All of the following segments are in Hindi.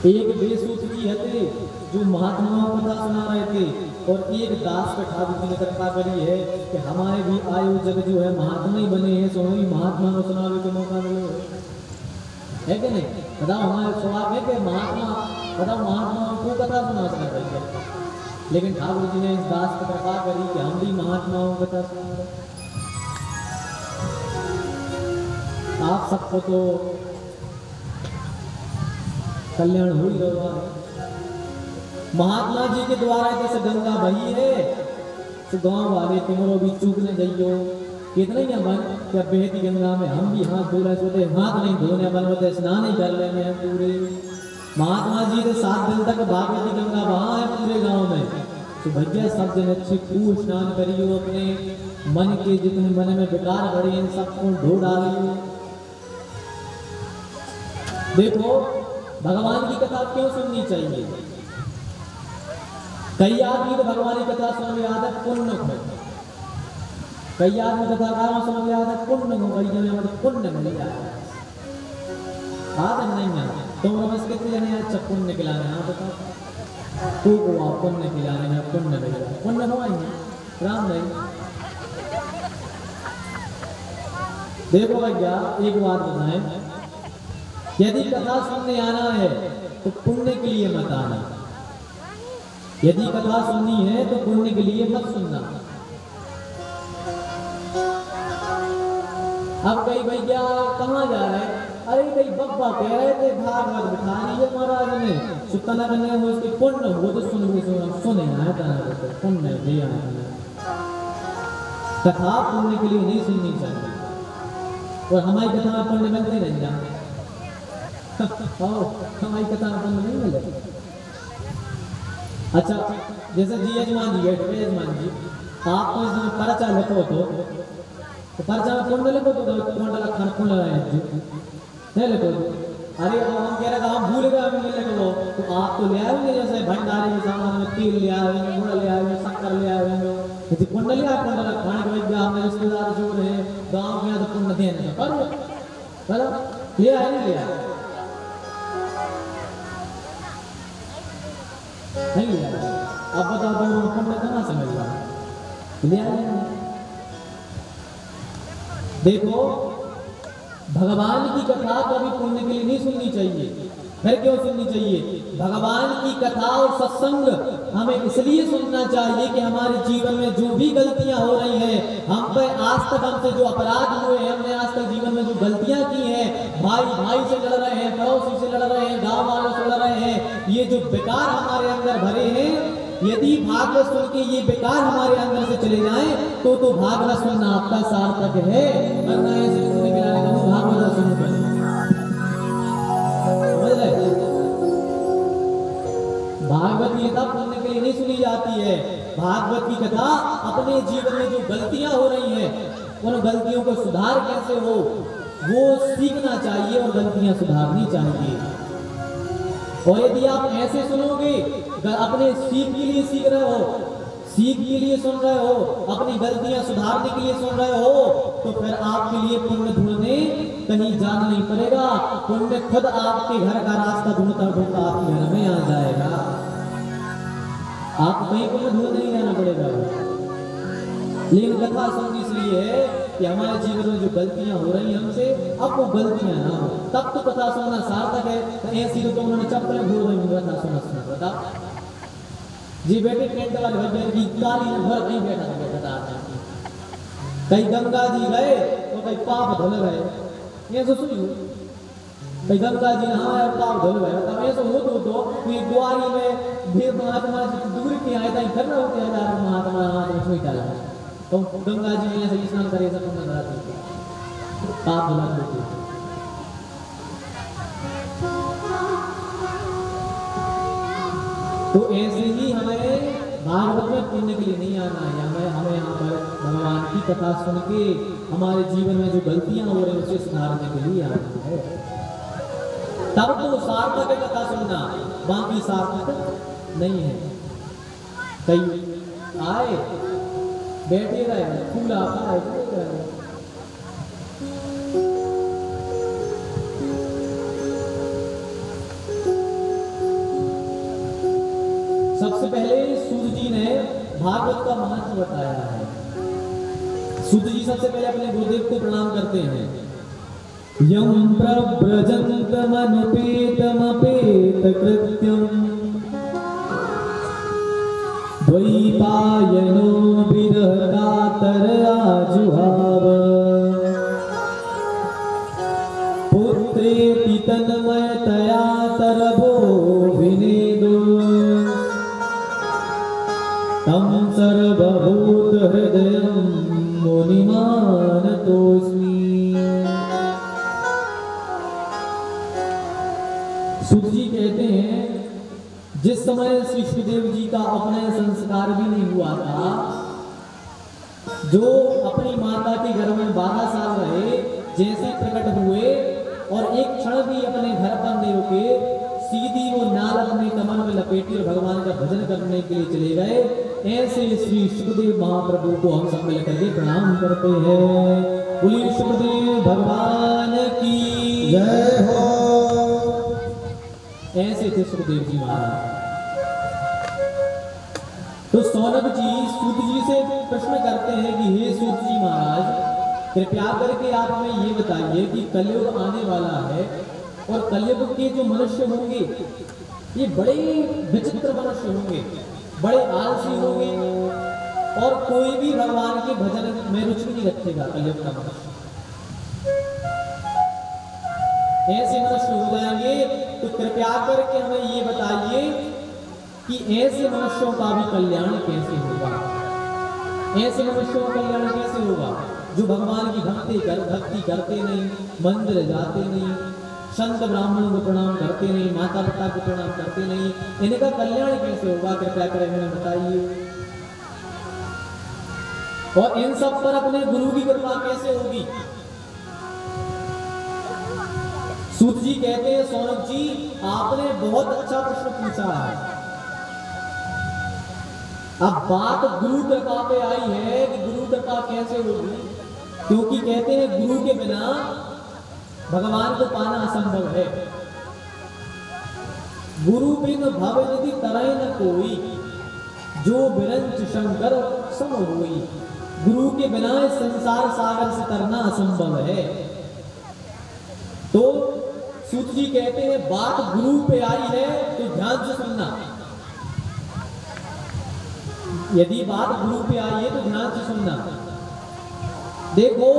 एक बेसूत्री हते जो महात्माओं को कथा सुना रहे थे, और एक दास पे ठाकुर जी ने कृपा करी है कि हमारे भी आयोजक जो है महात्मा ही बने हैं, सो भी महात्मा को सुनाने का मौका मिले, है कि नहीं? बताओ, हमारे स्वभाव है कि महात्मा, बताओ महात्माओं को कथा सुना रहे हैं, लेकिन ठाकुर जी ने इस दास पर कृपा करी कि हम भी महात्माओं को कथा सुना रहे। आप सबको तो कल्याण हो ही रहा है। महात्मा जी के द्वारा जैसे गंगा बही है, तो गांव वाले तुम्हारो भी चूकने जाइयो, कितना ही मन क्या बहती गंगा में हम भी हाथ धो रहे सोते, हाथ नहीं धोने बन होते, स्नान ही कर लेने हैं पूरे। महात्मा जी तो 7 दिन तक भागवती गंगा वहां है पूरे गांव में, तो भैया सब जन अच्छे खूब स्नान करियो, अपने मन के जितने मन में विकार भरे इन सबको धो डालियो। देखो भगवान की कथा क्यों सुननी चाहिए? कई आदमी तो भगवान की कथा सुन में आदत पुण्य हो, कई आदमी कथाकारों सुन में आदत पुण्य हो, कई जने मतलब पुण्य मिल जाए, आदत नहीं है। तुम बस कितने जने अच्छा पुण्य खिलाने, हाँ बताओ, तू को आप पुण्य खिलाने में पुण्य मिल जाए, पुण्य हो आएंगे राम नहीं। देखो भैया एक बात बताएं, यदि कथा सुनने आना है तो पुण्य के लिए मत आना, यदि कथा सुननी है तो पुण्य के लिए मत सुनना। अब कई भैया कहाँ जा रहे हैं? अरे कई बब्बा कह रहे थे भागवत बिठा लीजिए महाराज ने, सुतना करने में उसके पुण्य हो तो सुने आया था, पुण्य दे आया। कथा पुण्य के लिए नहीं सुननी चाहिए, और हमारी कथा में पुण्य मिलते नहीं जाते, हमारी कथा में पुण्य नहीं मिले। अच्छा जैसे जी यजमान जी बैठे, यजमान जी आप तो इसमें पर्चा लिखो तो पर्चा में पुण्य लिखो तो खान पुण्य नहीं लिखो तो, अरे हम कह रहे हम भूल गए हम नहीं लिखो, तो आप तो ले आएंगे जैसे भंडारे के सामान में तेल ले आएंगे, गुड़ ले आएंगे, शक्कर ले आएंगे, यदि पुण्य ले आए पुण्य खाने के बाद हमें रिश्तेदार जो रहे गाँव में तो पुण्य देने करो ले आए नहीं ले आए नहीं लिया। अब बताओ तुम पुण्य कहाँ से मिल रहा है? ले आए। देखो भगवान की कथा कभी पुण्य के लिए नहीं सुननी चाहिए। फिर क्यों सुननी चाहिए? भगवान की कथा और सत्संग हमें इसलिए सुनना चाहिए कि हमारे जीवन में जो भी गलतियां हो रही हैं, हम पे आज तक हमसे जो अपराध हुए हैं, हमने आज तक जीवन में जो गलतियां की हैं, भाई भाई से लड़ रहे हैं, पड़ोसी से लड़ रहे हैं, गांव वालों से लड़ रहे हैं, ये जो विकार हमारे अंदर भरे हैं, यदि भागवत सुन के ये विकार हमारे अंदर से चले जाएं तो भागवत सुनना आपका सार्थक है, वरना ऐसे सुनने के लिए भागवत सुनकर भागवत की कथा पुण्य के लिए नहीं सुनी जाती है। भागवत की कथा अपने जीवन में जो गलतियां हो रही हैं, उन गलतियों को सुधार कैसे हो वो सीखना चाहिए और गलतियां सुधारनी चाहिए। और यदि आप ऐसे सुनोगे, अपने सीख के लिए सीख रहे हो, सीख के लिए सुन रहे हो, अपनी गलतियां सुधारने के लिए सुन रहे हो, तो फिर आपके लिए पुण्य ढूंढने कहीं जाना नहीं पड़ेगा, पुण्य खुद आपके घर का रास्ता ढूंढता ढूंढता आपके घर में आ जाएगा। आप कहीं पुण्य ढूंढ नहीं जाना पड़ेगा। लेकिन कथा सुननी इसलिए है कि हमारे जीवन में जो गलतियां हो रही हैं हमसे, अब वो गलतियां ना हो, तब तो कथा सुनना सार्थक है। तो ऐसी तो उन्होंने चप्पलें भूल रही कथा सुना बता जी बेटे टेंट वाले भैया की काली में भर नहीं बैठा था, कहीं गंगा जी गए तो कहीं पाप धुल गए, ये तो सुनियो कहीं गंगा जी नहाए पाप धुल गए, तब ऐसा हो तो द्वारी में भी महात्मा दूर के आए थे, घर होते हजार महात्मा हाथ में छुई डाला, तो गंगा जी में ऐसे स्नान करे सब पाप धुला देते। तो ऐसे ही हमें भागवत में पुण्य के लिए नहीं आना है, हमें यहाँ पर भगवान की कथा सुन के हमारे जीवन में जो गलतियां हो रही हैं उसे सुधारने के लिए आना है। तब तो सार्थक है कथा सुनना, बाकी सार्थक नहीं है। कई आए बैठे रहे फूल आता है सबसे पहले सूत जी ने भागवत का महत्व बताया है। सूत जी सबसे पहले अपने गुरुदेव को प्रणाम करते हैं। यम प्रव्रजन्तमनुपेतमपेत कृत्यम द्वैपायनो विरह कातर आजुहाव पुत्रेति तन्मयतया तरभो विनेदो तं सर्वभूत हृदयं मुनिमानतोऽस्मि। सूत जी कहते हैं जिस समय श्री सुखदेव जी का अपने संस्कार भी नहीं हुआ था, जो अपनी माता के घर में 12 साल रहे, जैसे प्रकट हुए और एक क्षण भी अपने घर पर नहीं रुके, सीधी वो नाल अपने कमर में लपेटी और भगवान का भजन करने के लिए चले गए। ऐसे श्री सुखदेव महाप्रभु को हम सब मिलकर के प्रणाम करते हैं। बोलिए सुखदेव भगवान की जय हो। ऐसे थे सुखदेव जी महाराज। तो सौनक जी सूत जी से प्रश्न करते हैं कि हे सूत जी महाराज, कृपया करके आप हमें ये बताइए कि कलयुग आने वाला है और कलयुग के जो मनुष्य होंगे ये बड़े विचित्र मनुष्य होंगे, बड़े आलसी होंगे और कोई भी भगवान के भजन में रुचि नहीं रखेगा। कलयुग का मनुष्य ऐसे मनुष्य हो जाएंगे। तो कृपया करके हमें ये बताइए कि ऐसे मनुष्यों का भी कल्याण कैसे होगा। ऐसे मनुष्यों का कल्याण कैसे होगा जो भगवान की भक्ति करते नहीं, मंदिर जाते नहीं, संत ब्राह्मणों को प्रणाम करते नहीं, माता पिता को प्रणाम करते नहीं, इनका कल्याण कैसे होगा? कृपया कर हमें बताइए। और इन सब पर अपने गुरु की कृपा कैसे होगी? सूत जी कहते हैं सौनक जी आपने बहुत अच्छा प्रश्न पूछा है। अब बात गुरु कृपा पे आई है कि गुरु कृपा कैसे होगी, क्योंकि कहते हैं गुरु के बिना भगवान को पाना असंभव है। गुरु बिन भव यदि तरय न कोई, जो बिरंच शंकर सम होई। गुरु के बिना इस संसार सागर से तरना असंभव है। तो सूत जी कहते हैं बात गुरु पे आई है तो ध्यान से सुनना। यदि बात गुरु पे आई है तो ध्यान से सुनना। देखो,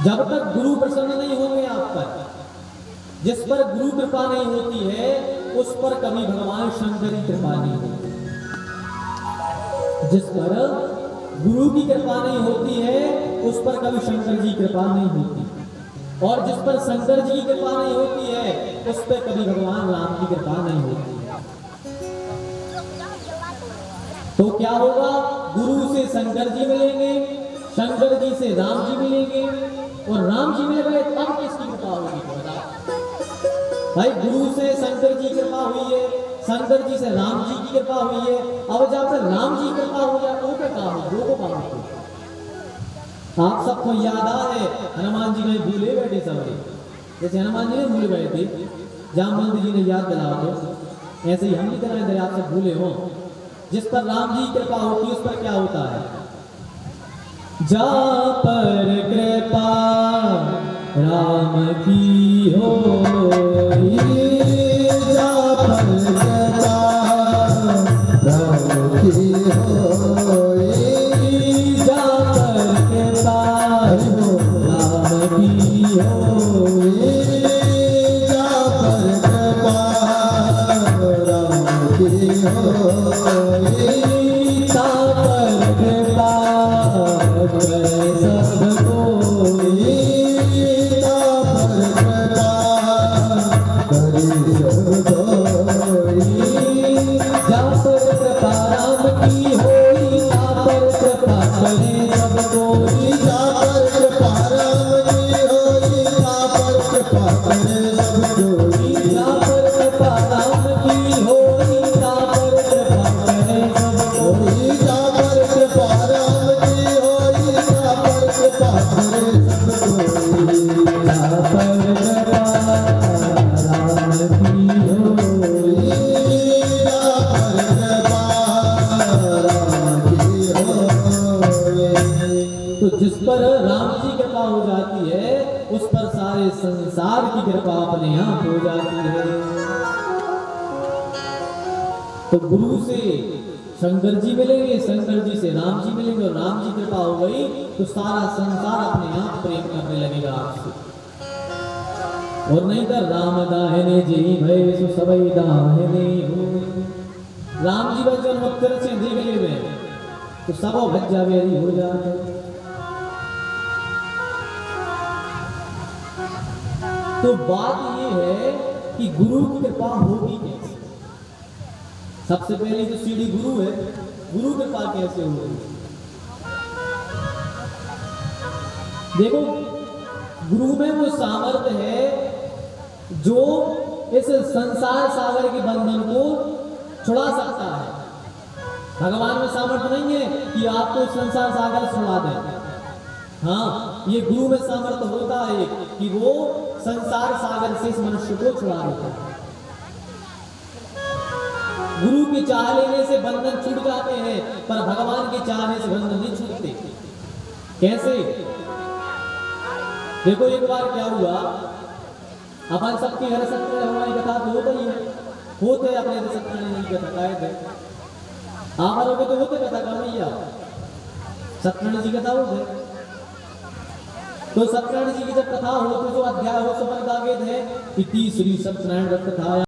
जब तक गुरु प्रसन्न नहीं होंगे आप पर, जिस पर गुरु कृपा नहीं होती है उस पर कभी भगवान शंकर की कृपा नहीं होती। जिस पर गुरु की कृपा नहीं होती है उस पर कभी शंकर जी की कृपा नहीं होती, और जिस पर शंकर जी की कृपा नहीं होती है उस पर कभी भगवान राम की कृपा नहीं होती। तो क्या होगा? गुरु से शंकर जी मिलेंगे, शंकर जी से राम जी मिलेंगे, और राम जी मिल गए तब किसकी कृपा होगी? भाई गुरु से शंकर जी की कृपा हुई है, शंकर जी से राम जी की कृपा हुई है, अब जब तक राम जी की कृपा हो जाए वो क्या काम है? वो को काम है। आप सबको याद है हनुमान जी कहीं भूले बैठे सब, जैसे हनुमान जी ने भूल गए थे, जामवंत जी ने याद दिला दो, ऐसे ही हम भी कराए दे आप सब भूले हो। जिस पर राम जी की कृपा होती है उस पर क्या होता है? जा पर कृपा राम की हो, जा पर कृपा राम की होई, जा पर कृपा राम की होई, जा पर कृपा राम की होई, ता पर कृपा करे सब कोई, ता पर कृपा करे सब कोई। जा पर कृपा राम की होई, ता पर कृपा करे सब कोई, जा पर कृपा राम की होई, ता पर कृपा करे सब कोई। जा पर कृपा राम की होई, ता पर कृपा करे सब कोई, जा पर कृपा राम की होई, ता पर कृपा करे सब कोई। जा पर कृपा राम की होई। संसार की कृपा अपने आप हो जाती है। तो गुरु से शंकर जी मिलेंगे, शंकर जी से राम जी मिलेंगे, और राम जी कृपा हो गई तो सारा संसार अपने आप प्रेम करने लगेगा आपसे। और नहीं तो राम दाहिने जी भय सो सबई दाहिने हो, राम जी बचन वक्त से देख ले तो सब भज्जा बेरी हो जाते। तो बात ये है कि गुरु की कृपा होगी कैसे। सबसे पहले तो सीढ़ी गुरु है, गुरु कृपा कैसे होगी। देखो गुरु में वो सामर्थ्य है जो इस संसार सागर के बंधन को छुड़ा सकता है। भगवान में सामर्थ्य नहीं है कि आपको संसार सागर छुड़ा दे। हाँ, ये गुरु में सामर्थ्य होता है कि वो संसार सागर से इस मनुष्य को छुड़ा देता है। गुरु के चाह लेने से बंधन छूट जाते हैं, पर भगवान के चाहने से बंधन नहीं छूटते। कैसे? देखो एक बार क्या हुआ, अपन सबके घर सत्यनारायण हमारी कथा तो होता ही है, होते अपने तो सत्यनारायण की कथा गायब है। आप लोग तो होते कथा का भैया, सत्यनारायण जी कथा होते। तो सत्यनारायण जी की जब कथा हो तो जो अध्याय हो सफल का वेद है कि तीसरी सत्यनारायण व्रत कथा